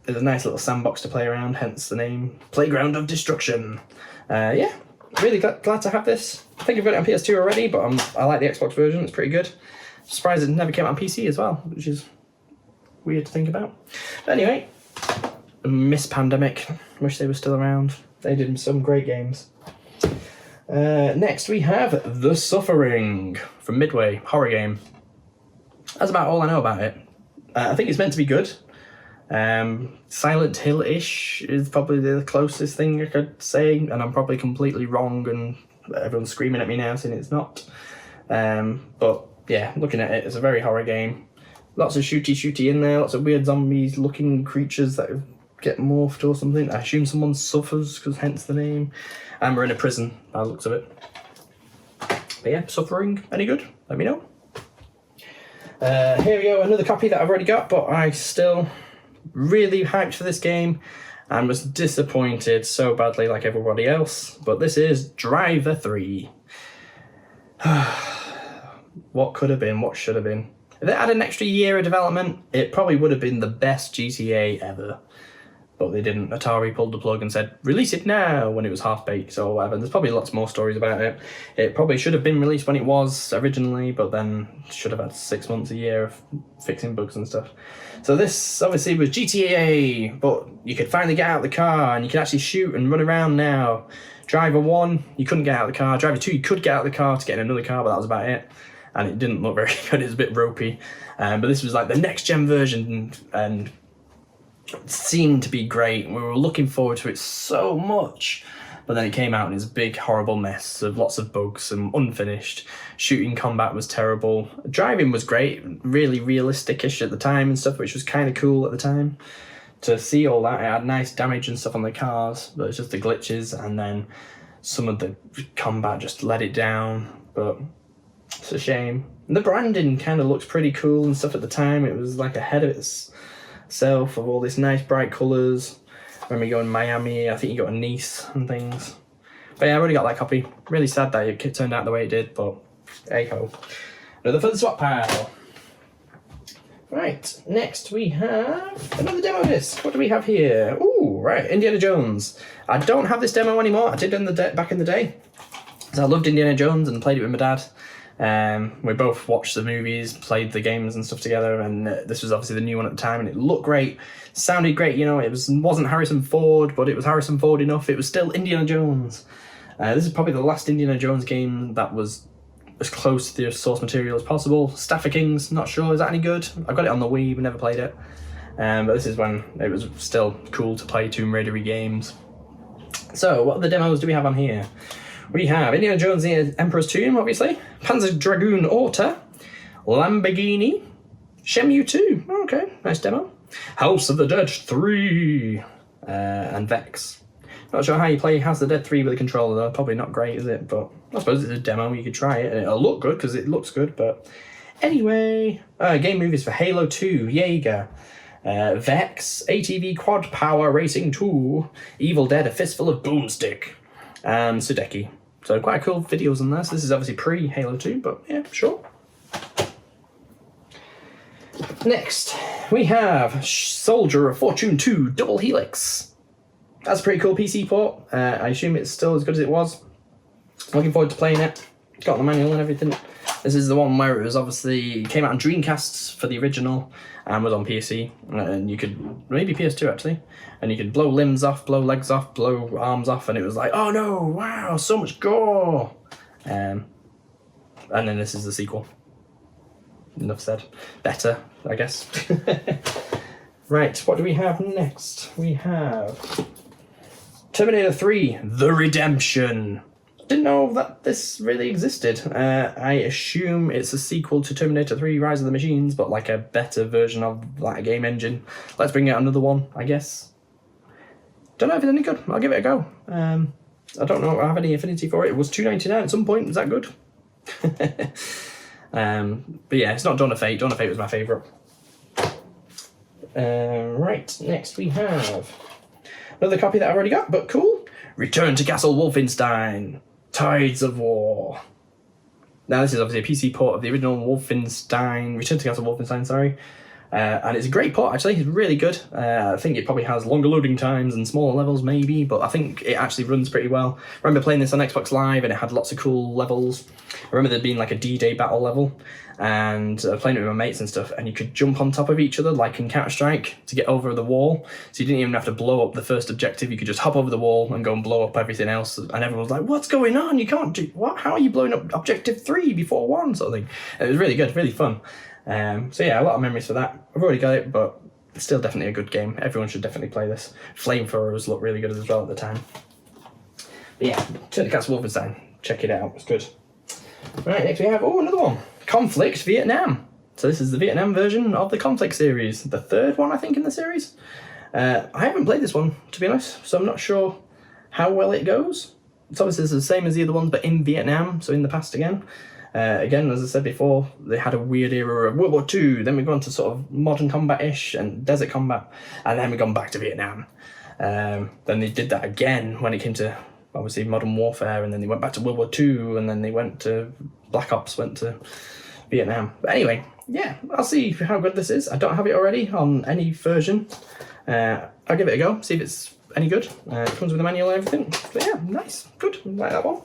there's a nice little sandbox to play around, hence the name Playground of Destruction. Yeah, really glad to have this. I think I've got it on PS2 already, but I like the Xbox version, it's pretty good. Surprised it never came out on PC as well, which is weird to think about. But anyway, miss Pandemic, wish they were still around. They did some great games. Next we have The Suffering from Midway, horror game. That's about all I know about it. I think it's meant to be good. Silent Hill-ish is probably the closest thing I could say, and I'm probably completely wrong and everyone's screaming at me now saying it's not. But yeah, looking at it, it's a very horror game. Lots of shooty in there, lots of weird zombies looking creatures that get morphed or something. I assume someone suffers, because hence the name. And we're in a prison by the looks of it. But yeah, Suffering, any good? Let me know. Here we go, another copy that I've already got, but I still really hyped for this game and was disappointed so badly like everybody else. But this is Driver 3. What could have been, what should have been. If it had an extra year of development, it probably would have been the best GTA ever. But they didn't. Atari pulled the plug and said, release it now, when it was half-baked or whatever. There's probably lots more stories about it. It probably should have been released when it was originally, but then should have had 6 months, a year of fixing bugs and stuff. So this obviously was GTA, but you could finally get out of the car and you could actually shoot and run around now. Driver 1, you couldn't get out of the car. Driver 2, you could get out of the car to get in another car, but that was about it. And it didn't look very good, it was a bit ropey. But this was like the next-gen version and it seemed to be great. We were looking forward to it so much. But then it came out and it's a big, horrible mess of lots of bugs and unfinished. Shooting combat was terrible. Driving was great, really realistic-ish at the time and stuff, which was kind of cool at the time. To see all that, it had nice damage and stuff on the cars, but it's just the glitches, and then some of the combat just let it down. But it's a shame. And the branding kind of looks pretty cool and stuff at the time. It was like ahead of itself, of all this nice bright colours. When we go in Miami, I think you got a Nice and things. But yeah, I already got that copy. Really sad that it turned out the way it did, but hey ho. Another for the swap pile. Right, next we have another demo disc. What do we have here? Ooh, right, Indiana Jones. I don't have this demo anymore. I did back in the day. So I loved Indiana Jones and played it with my dad. We both watched the movies, played the games and stuff together, and this was obviously the new one at the time, and it looked great, sounded great. You know, it wasn't Harrison Ford, but it was Harrison Ford enough. It was still Indiana Jones. This is probably the last Indiana Jones game that was as close to the source material as possible. Staff of Kings, not sure, is that any good? I've got it on the Wii, but never played it. But this is when it was still cool to play Tomb Raider-y games. So, what other demos do we have on here? We have Indiana Jones the Emperor's Tomb, obviously, Panzer Dragoon Orta, Lamborghini, Shenmue 2, okay, nice demo, House of the Dead 3, and Vex. Not sure how you play House of the Dead 3 with a controller though, probably not great, is it? But I suppose it's a demo, you could try it, and it'll look good, because it looks good, but anyway. Game movies for Halo 2, Jaeger, Vex, ATV Quad Power Racing 2, Evil Dead, A Fistful of Boomstick, and Sudeki. So quite cool videos on this. This is obviously pre-Halo 2, but yeah, sure. Next, we have Soldier of Fortune 2 Double Helix. That's a pretty cool PC port. I assume it's still as good as it was. Looking forward to playing it. Got the manual and everything. This is the one where it was obviously came out on Dreamcasts for the original and was on PC. And you could, maybe PS2 actually, and you could blow limbs off, blow legs off, blow arms off, and it was like, oh no, wow, so much gore. And then this is the sequel. Enough said. Better, I guess. Right, what do we have next? We have Terminator 3, The Redemption. Didn't know that this really existed. I assume it's a sequel to Terminator 3 Rise of the Machines, but like a better version of that game engine. Let's bring out another one, I guess. Don't know if it's any good. I'll give it a go. I don't know if I have any affinity for it. It was $2.99 at some point. Was that good? But yeah, it's not Dawn of Fate. Dawn of Fate was my favourite. Right, next we have another copy that I've already got, but cool. Return to Castle Wolfenstein. Tides of War. Now this is obviously a PC port of the original Wolfenstein, Return to Castle Wolfenstein, sorry. And it's a great port, actually. It's really good. I think it probably has longer loading times and smaller levels, maybe, but I think it actually runs pretty well. I remember playing this on Xbox Live, and it had lots of cool levels. I remember there being like a D-Day battle level, and playing it with my mates and stuff, and you could jump on top of each other, like in Counter-Strike, to get over the wall. So you didn't even have to blow up the first objective. You could just hop over the wall and go and blow up everything else. And everyone was like, what's going on? You can't do... What? How are you blowing up Objective 3 before 1? Sort of thing. It was really good, really fun. So yeah, a lot of memories for that. I've already got it, but it's still definitely a good game. Everyone should definitely play this. Flamethrowers look really good as well at the time. But yeah, Return to Castle Wolfenstein. Check it out, it's good. Right, next we have, another one. Conflict Vietnam. So this is the Vietnam version of the Conflict series. The third one, I think, in the series. I haven't played this one, to be honest, so I'm not sure how well it goes. It's obviously the same as the other ones, but in Vietnam, so in the past again. Again, as I said before, they had a weird era of World War II, then we've gone to sort of modern combat-ish and desert combat, and then we've gone back to Vietnam. Then they did that again when it came to, obviously, modern warfare, and then they went back to World War II, and then they went to Black Ops, went to Vietnam. But anyway, yeah, I'll see how good this is. I don't have it already on any version. I'll give it a go, see if it's any good. It comes with a manual and everything. But yeah, nice, good, like that one.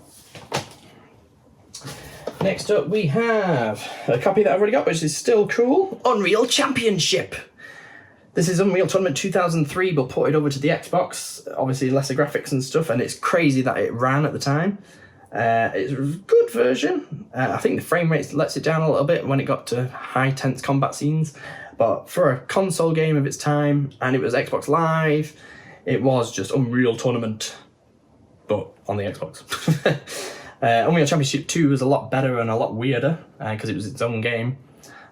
Next up we have a copy that I've already got, which is still cool. Unreal Championship. This is Unreal Tournament 2003, but ported over to the Xbox. Obviously lesser graphics and stuff, and it's crazy that it ran at the time. It's a good version. I think the frame rate lets it down a little bit when it got to high tense combat scenes. But for a console game of its time, and it was Xbox Live, it was just Unreal Tournament, but on the Xbox. Unreal Championship 2 was a lot better and a lot weirder because it was its own game.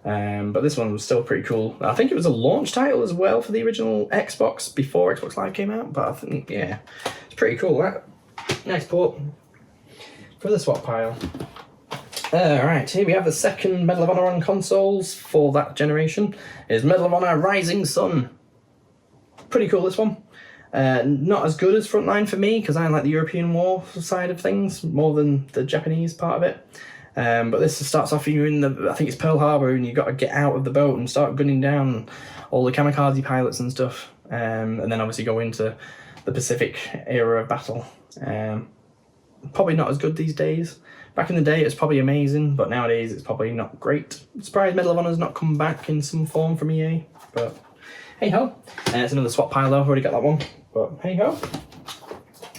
But this one was still pretty cool. I think it was a launch title as well for the original Xbox before Xbox Live came out. But I think, yeah, it's pretty cool. That nice port for the swap pile. Right, here we have the second Medal of Honor on consoles for that generation. Is Medal of Honor Rising Sun. Pretty cool, this one. Not as good as Frontline for me, because I like the European War side of things more than the Japanese part of it. But this starts off, you're in the, I think it's Pearl Harbor, and you've got to get out of the boat and start gunning down all the kamikaze pilots and stuff. And then obviously go into the Pacific era of battle. Probably not as good these days. Back in the day, it's probably amazing, but nowadays it's probably not great. I'm surprised Medal of Honor's not come back in some form from EA, but hey ho. It's another swap pile though, I've already got that one, but hey ho.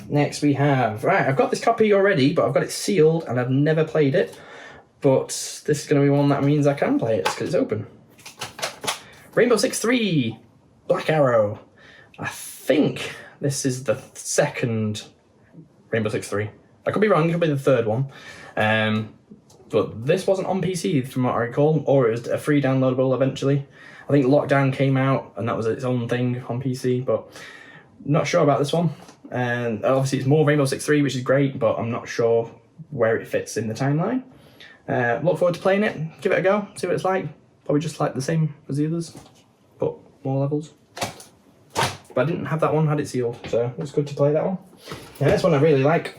Next we have, right, I've got this copy already, but I've got it sealed and I've never played it. But this is going to be one that means I can play it because it's open. Rainbow Six 3, Black Arrow. I think this is the second Rainbow Six 3. I could be wrong, it could be the third one. But this wasn't on PC from what I recall, or it was a free downloadable eventually. I think Lockdown came out and that was its own thing on PC, but not sure about this one. And obviously it's more Rainbow Six 3, which is great, but I'm not sure where it fits in the timeline. Look forward to playing it, give it a go, see what it's like. Probably just like the same as the others, but more levels. But I didn't have that one, had it sealed, so it's good to play that one. Now this one I really like,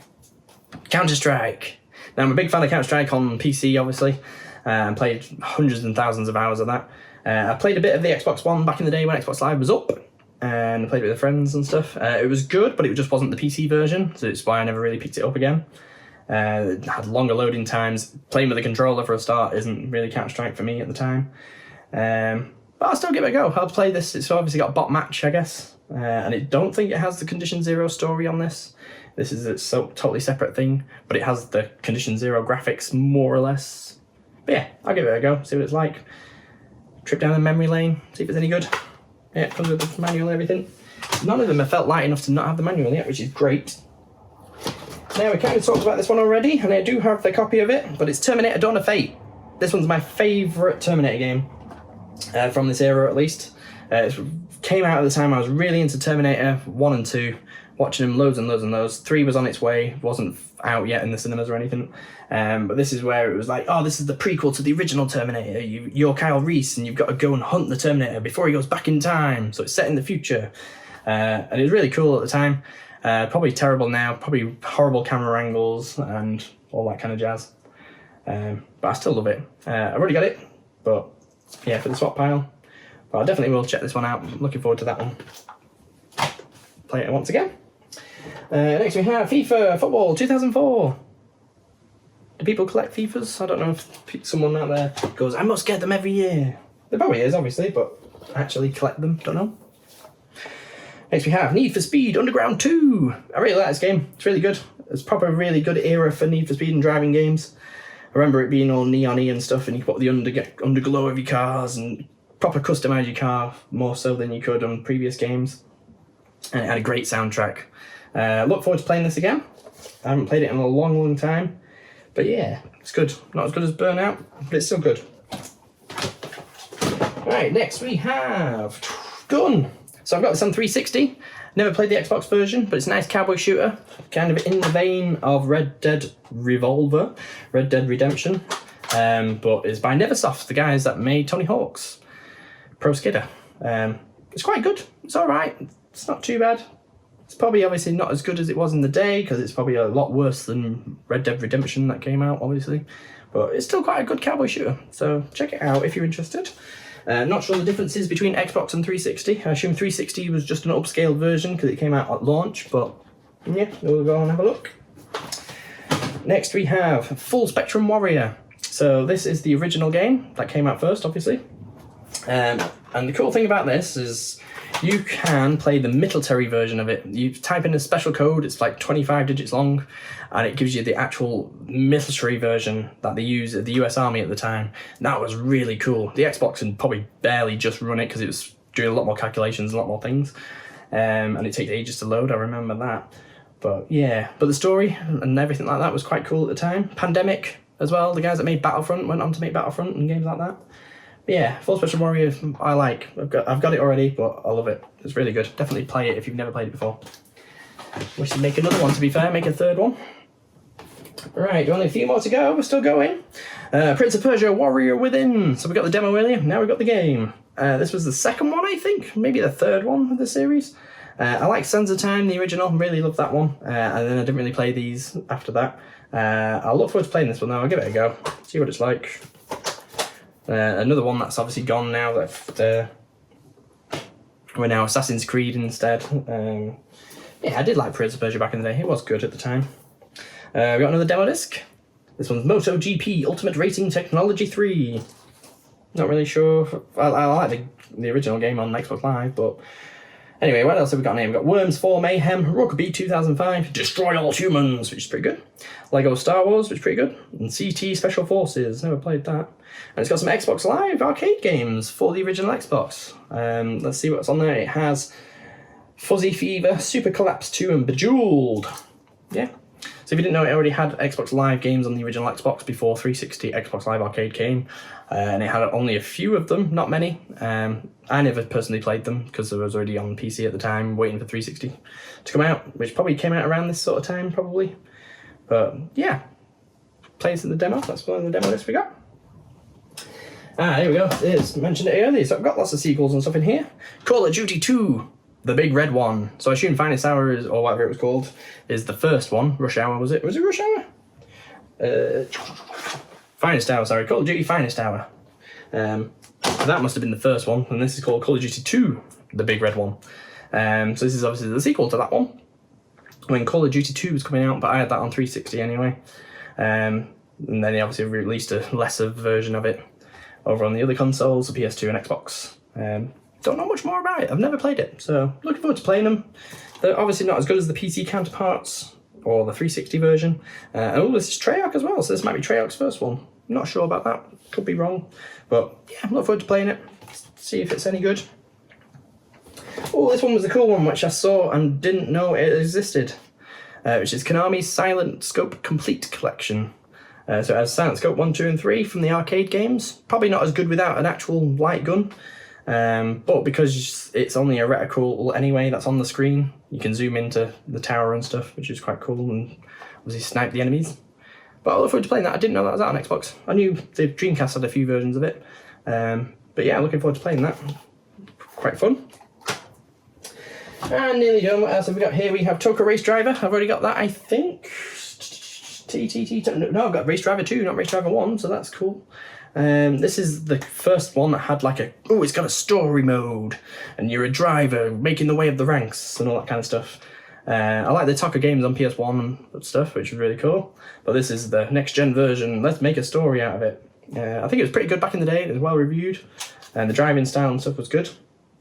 Counter-Strike. Now I'm a big fan of Counter-Strike on PC, obviously, and played hundreds and thousands of hours of that. I played a bit of the Xbox One back in the day when Xbox Live was up, and I played it with friends and stuff. It was good, but it just wasn't the PC version, so it's why I never really picked it up again. It had longer loading times. Playing with a controller for a start isn't really Counter-Strike for me at the time. But I'll still give it a go. I'll play this. It's obviously got a bot match, I guess. And I don't think it has the Condition Zero story on this. This is a totally separate thing, but it has the Condition Zero graphics, more or less. But yeah, I'll give it a go, see what it's like. Trip down the memory lane, see if it's any good. Yeah, it comes with the manual and everything. None of them have felt light enough to not have the manual yet, which is great. Now, we kind of talked about this one already, and I do have the copy of it, but it's Terminator Dawn of Fate. This one's my favourite Terminator game, from this era at least. It came out at the time I was really into Terminator 1 and 2, watching them loads and loads and loads. 3 was on its way, wasn't out yet in the cinemas or anything. But this is where it was like, oh, this is the prequel to the original Terminator. You're Kyle Reese, and you've got to go and hunt the Terminator before he goes back in time. So it's set in the future. And it was really cool at the time. Probably terrible now, probably horrible camera angles and all that kind of jazz. But I still love it. I've already got it, but yeah, for the swap pile. But I definitely will check this one out. I'm looking forward to that one. Play it once again. Next we have FIFA Football 2004. Do people collect FIFAs? I don't know if someone out there goes, I must get them every year. There probably is, obviously, but actually collect them, don't know. Next we have Need for Speed Underground 2. I really like this game. It's really good. It's probably a really good era for Need for Speed and driving games. I remember it being all neon-y and stuff, and you put the underglow of your cars and proper customise your car more so than you could on previous games. And it had a great soundtrack. Look forward to playing this again. I haven't played it in a long, long time. But yeah, it's good. Not as good as Burnout, but it's still good. Right, next we have Gun. So I've got this on 360. Never played the Xbox version, but it's a nice cowboy shooter. Kind of in the vein of Red Dead Revolver, Red Dead Redemption. But it's by Neversoft, the guys that made Tony Hawk's Pro Skidder. It's quite good. It's alright. It's not too bad. It's probably obviously not as good as it was in the day, because it's probably a lot worse than Red Dead Redemption that came out, obviously. But it's still quite a good cowboy shooter. So check it out if you're interested. Not sure the differences between Xbox and 360. I assume 360 was just an upscaled version because it came out at launch, but yeah, we'll go and have a look. Next we have Full Spectrum Warrior. So this is the original game that came out first, obviously. And the cool thing about this is you can play the military version of it. You type in a special code, it's like 25 digits long, and it gives you the actual military version that they use at the US Army at the time. And that was really cool. The Xbox can probably barely just run it because it was doing a lot more calculations, a lot more things. And it takes ages to load, I remember that. But yeah, but the story and everything like that was quite cool at the time. Pandemic as well, the guys that made Battlefront went on to make Battlefront and games like that. Yeah, Full Spectrum Warrior, I like. I've got it already, but I love it. It's really good. Definitely play it if you've never played it before. We should make another one, to be fair, make a third one. Right, only a few more to go. We're still going. Prince of Persia Warrior Within. So we got the demo earlier, now we've got the game. This was the second one, I think. Maybe the third one of the series. I like Sands of Time, the original. Really loved that one. And then I didn't really play these after that. I'll look forward to playing this one now. I'll give it a go. See what it's like. Another one that's obviously gone now, that we're now Assassin's Creed instead. Yeah, I did like Prince of Persia back in the day. It was good at the time. We got another demo disc. This one's MotoGP Ultimate Racing Technology 3. Not really sure. I like the original game on Xbox Live, but anyway, what else have we got here? We've got Worms 4 Mayhem, Rugby 2005, Destroy All Humans, which is pretty good. Lego Star Wars, which is pretty good. And CT Special Forces, never played that. And it's got some Xbox Live arcade games for the original Xbox. Let's see what's on there. It has Fuzzy Fever, Super Collapse 2, and Bejeweled. Yeah. So if you didn't know, it already had Xbox Live games on the original Xbox before 360 Xbox Live Arcade came. And it had only a few of them, not many. I never personally played them because I was already on PC at the time, waiting for 360 to come out, which probably came out around this sort of time, probably. But yeah, plays in the demo. That's one of the demo list we got. Here we go. It's mentioned it earlier, so I've got lots of sequels and stuff in here. Call of Duty 2, the big red one. So I assume Finest Hour is, or whatever it was called, is the first one. Rush Hour, was it? Was it Rush Hour? Finest Hour, sorry. Call of Duty Finest Hour. That must have been the first one, and this is called Call of Duty 2, the big red one. So this is obviously the sequel to that one, when Call of Duty 2 was coming out, but I had that on 360 anyway. And then they obviously released a lesser version of it over on the other consoles, the PS2 and Xbox. Don't know much more about it. I've never played it, so looking forward to playing them. They're obviously not as good as the PC counterparts or the 360 version. Oh, this is Treyarch as well, so this might be Treyarch's first one. Not sure about that. Could be wrong. But yeah, I'm looking forward to playing it. See if it's any good. Oh, this one was a cool one, which I saw and didn't know it existed. which is Konami's Silent Scope Complete Collection. So it has Silent Scope 1, 2 and 3 from the arcade games. Probably not as good without an actual light gun, but because it's only a reticle anyway that's on the screen, you can zoom into the tower and stuff, which is quite cool, and obviously snipe the enemies. But I look forward to playing that. I didn't know that was out on Xbox. I knew the Dreamcast had a few versions of it. But yeah, looking forward to playing that. Quite fun. And nearly done. What else have we got here? We have Toka Race Driver. I've already got that, I think. No, I've got Race Driver 2, not Race Driver 1, so that's cool. This is the first one that had like it's got a story mode, and you're a driver making the way of the ranks and all that kind of stuff. I like the Toka games on PS1 and stuff, which was really cool. But this is the next-gen version. Let's make a story out of it. I think it was pretty good back in the day. It was well reviewed, and the driving style and stuff was good.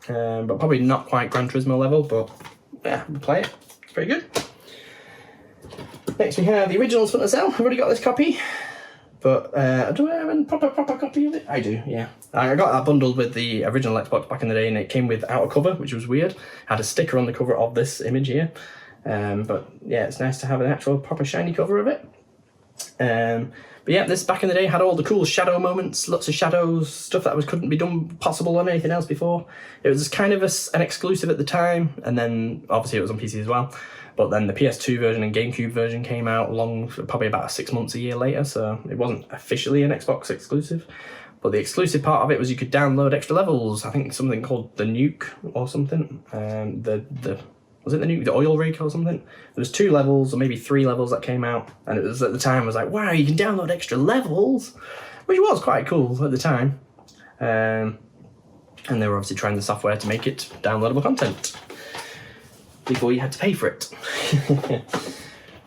But probably not quite Gran Turismo level, but yeah, we'll play it. It's pretty good. Next we have the original Splinter Cell. I've already got this copy, but do I have a proper copy of it? I do, yeah. I got that bundled with the original Xbox back in the day, and it came without a cover, which was weird. Had a sticker on the cover of this image here. But yeah, it's nice to have an actual proper shiny cover of it. But yeah, this back in the day had all the cool shadow moments, lots of shadows, stuff that couldn't be done possible on anything else before. It was kind of an exclusive at the time, and then obviously it was on PC as well. But then the PS2 version and GameCube version came out probably about 6 months, a year later, so it wasn't officially an Xbox exclusive. But the exclusive part of it was you could download extra levels. I think something called the Nuke or something. Was it the Nuke, the oil rig or something? There was 2 levels or maybe 3 levels that came out, and it was at the time I was like, wow, you can download extra levels, which was quite cool at the time. And they were obviously trying the software to make it downloadable content before you had to pay for it.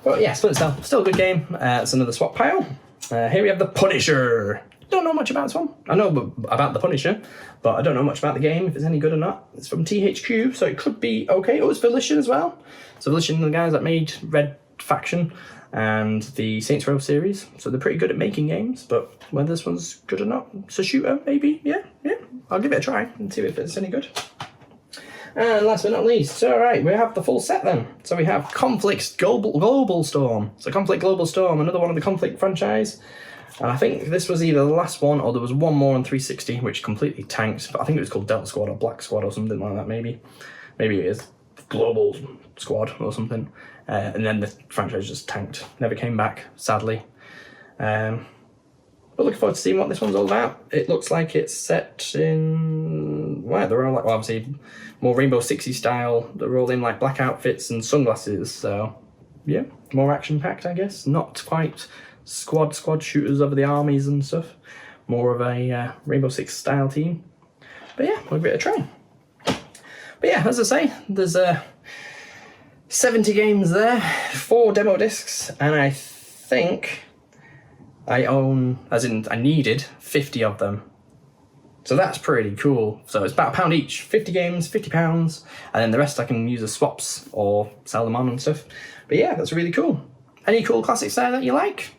But yeah, Splinter Cell, still a good game. It's another swap pile. Here we have the Punisher. Don't know much about this one. I know about the Punisher, but I don't know much about the game, if it's any good or not. It's from THQ, so it could be okay. Oh, it's Volition as well. So Volition are the guys that made Red Faction and the Saints Row series, so they're pretty good at making games, but whether this one's good or not, it's a shooter, maybe, yeah. I'll give it a try and see if it's any good. And last but not least, alright, we have the full set then. So we have Conflict Global Storm. So Conflict Global Storm, another one of the Conflict franchise. And I think this was either the last one or there was one more on 360 which completely tanked. But I think it was called Delta Squad or Black Squad or something like that, maybe. Maybe it is Global Squad or something. And then the franchise just tanked. Never came back, sadly. But looking forward to seeing what this one's all about. It looks like it's set in... Well, they're all like, well, obviously more Rainbow Sixy style. They're all in like black outfits and sunglasses. So yeah, more action-packed, I guess. Not quite squad shooters over the armies and stuff. More of a Rainbow Six style team. But yeah, we'll give it a try. But yeah, as I say, there's 70 games there, 4 demo discs, and I think I own, as in I needed 50 of them. So that's pretty cool. So it's about £1 each, 50 games, £50, and then the rest I can use as swaps or sell them on and stuff. But yeah, that's really cool. Any cool classics there that you like?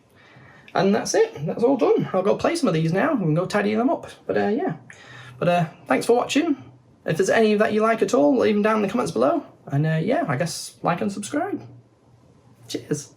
And that's it, that's all done. I'll go play some of these now and go tidy them up. But yeah, thanks for watching. If there's any that you like at all, leave them down in the comments below. And yeah, I guess like and subscribe. Cheers.